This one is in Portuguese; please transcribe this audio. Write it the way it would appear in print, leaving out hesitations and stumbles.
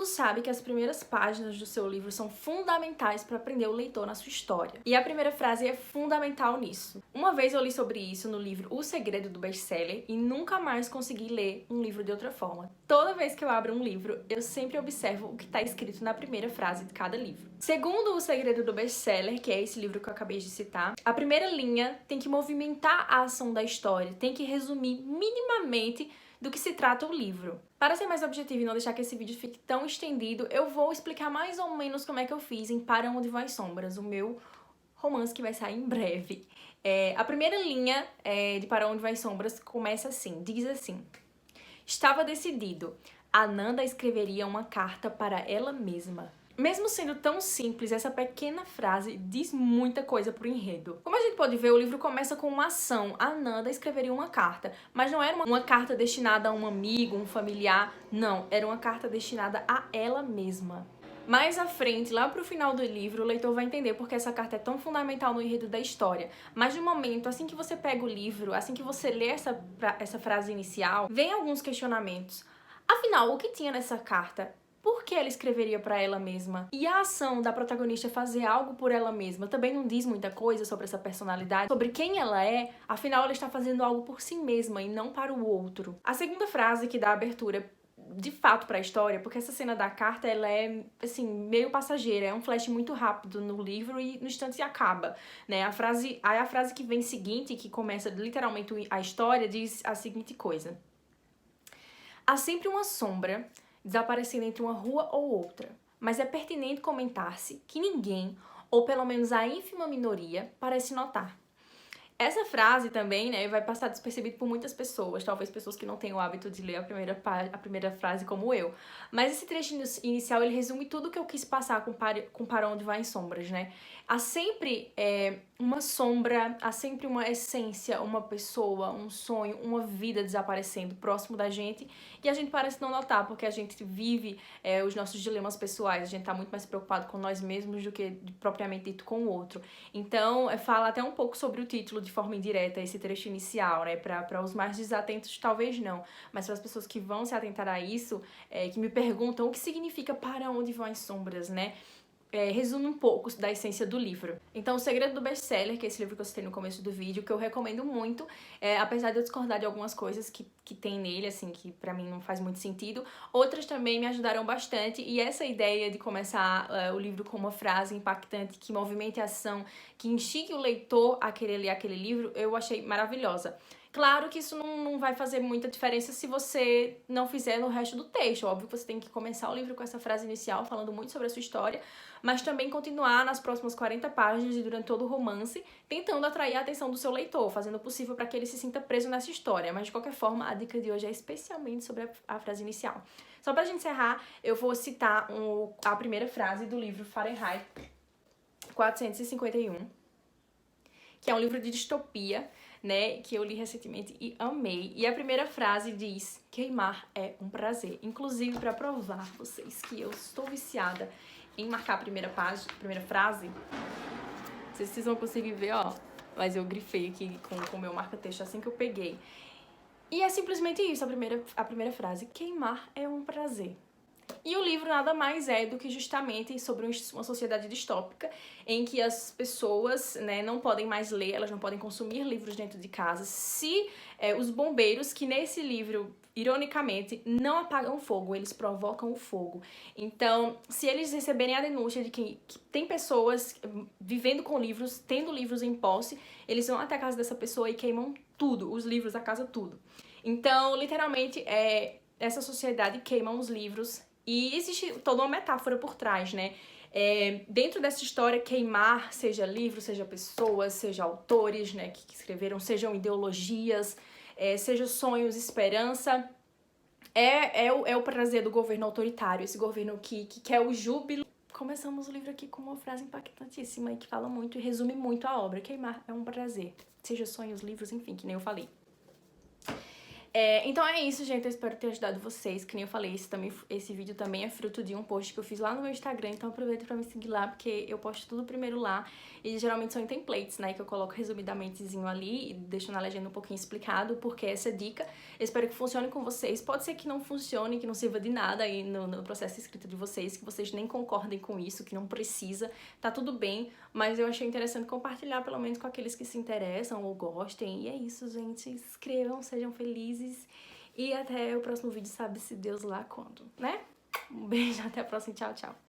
mundo sabe que as primeiras páginas do seu livro são fundamentais para prender o leitor na sua história. E a primeira frase é fundamental nisso. Uma vez eu li sobre isso no livro O Segredo do Best-Seller e nunca mais consegui ler um livro de outra forma. Toda vez que eu abro um livro, eu sempre observo o que está escrito na primeira frase de cada livro. Segundo O Segredo do Best-Seller, que é esse livro que eu acabei de citar, a primeira linha tem que movimentar a ação da história, tem que resumir minimamente do que se trata o livro. Para ser mais objetivo e não deixar que esse vídeo fique tão estendido, eu vou explicar mais ou menos como é que eu fiz em Para Onde Vai Sombras, o meu romance que vai sair em breve. A primeira linha de Para Onde Vai Sombras começa assim, diz assim: estava decidido, Ananda escreveria uma carta para ela mesma. Mesmo sendo tão simples, essa pequena frase diz muita coisa pro enredo. Como a gente pode ver, o livro começa com uma ação. A Ananda escreveria uma carta, mas não era uma carta destinada a um amigo, um familiar, não. Era uma carta destinada a ela mesma. Mais à frente, lá pro final do livro, o leitor vai entender porque essa carta é tão fundamental no enredo da história. Mas de momento, assim que você pega o livro, assim que você lê essa frase inicial, vem alguns questionamentos. Afinal, o que tinha nessa carta? Por que ela escreveria para ela mesma? E a ação da protagonista fazer algo por ela mesma também não diz muita coisa sobre essa personalidade, sobre quem ela é, afinal ela está fazendo algo por si mesma e não para o outro. A segunda frase que dá abertura de fato para a história, porque essa cena da carta ela é assim meio passageira, é um flash muito rápido no livro e no instante acaba, né? A frase que vem seguinte, que começa literalmente a história, diz a seguinte coisa: há sempre uma sombra desaparecendo entre uma rua ou outra, mas é pertinente comentar-se que ninguém, ou pelo menos a ínfima minoria, parece notar. Essa frase também, né, vai passar despercebido por muitas pessoas, talvez pessoas que não têm o hábito de ler a primeira frase como eu. Mas esse trecho inicial, ele resume tudo o que eu quis passar com Para Onde Vai Sombras, né? Há sempre uma sombra, há sempre uma essência, uma pessoa, um sonho, uma vida desaparecendo próximo da gente e a gente parece não notar, porque a gente vive os nossos dilemas pessoais, a gente tá muito mais preocupado com nós mesmos do que propriamente dito com o outro. Então, fala até um pouco sobre o título de forma indireta, esse trecho inicial, né? Para os mais desatentos, talvez não, mas para as pessoas que vão se atentar a isso, que me perguntam o que significa Para Onde Vão as Sombras, né? Resume um pouco da essência do livro. Então, O Segredo do Best-Seller, que é esse livro que eu citei no começo do vídeo, que eu recomendo muito, apesar de eu discordar de algumas coisas que tem nele, assim, que pra mim não faz muito sentido, outras também me ajudaram bastante, e essa ideia de começar o livro com uma frase impactante, que movimente a ação, que instigue o leitor a querer ler aquele livro, eu achei maravilhosa. Claro que isso não vai fazer muita diferença se você não fizer no resto do texto. Óbvio que você tem que começar o livro com essa frase inicial, falando muito sobre a sua história, mas também continuar nas próximas 40 páginas e durante todo o romance, tentando atrair a atenção do seu leitor, fazendo o possível para que ele se sinta preso nessa história. Mas, de qualquer forma, a dica de hoje é especialmente sobre a frase inicial. Só pra gente encerrar, eu vou citar a primeira frase do livro Fahrenheit 451, que é um livro de distopia, né, que eu li recentemente e amei. E a primeira frase diz: queimar é um prazer. Inclusive, para provar vocês que eu estou viciada em marcar a primeira frase, não sei se vocês vão conseguir ver, ó, mas eu grifei aqui com o meu marca-texto assim que eu peguei. E é simplesmente isso, a primeira frase: queimar é um prazer. E o livro nada mais é do que justamente sobre uma sociedade distópica em que as pessoas, né, não podem mais ler, elas não podem consumir livros dentro de casa se os bombeiros, que nesse livro, ironicamente, não apagam fogo, eles provocam o fogo. Então, se eles receberem a denúncia de que tem pessoas vivendo com livros, tendo livros em posse, eles vão até a casa dessa pessoa e queimam tudo, os livros, a casa, tudo. Então, literalmente, essa sociedade queima os livros. E existe toda uma metáfora por trás, né? Dentro dessa história, queimar, seja livro, seja pessoas, seja autores, né, que escreveram, sejam ideologias, seja sonhos, esperança, é o prazer do governo autoritário, esse governo que quer o júbilo. Começamos o livro aqui com uma frase impactantíssima e que fala muito e resume muito a obra. Queimar é um prazer, seja sonhos, livros, enfim, que nem eu falei. Então é isso, gente. Eu espero ter ajudado vocês. Que nem eu falei, esse vídeo também é fruto de um post que eu fiz lá no meu Instagram. Então aproveita pra me seguir lá, porque eu posto tudo primeiro lá. E geralmente são em templates, né? Que eu coloco resumidamentezinho ali e deixo na legenda um pouquinho explicado porque essa é a dica. Eu espero que funcione com vocês. Pode ser que não funcione, que não sirva de nada aí no processo de escrita de vocês, que vocês nem concordem com isso, que não precisa. Tá tudo bem, mas eu achei interessante compartilhar pelo menos com aqueles que se interessam ou gostem. E é isso, gente. Se inscrevam, sejam felizes. E até o próximo vídeo, sabe se Deus lá quando, né? Um beijo, até a próxima. Tchau, tchau.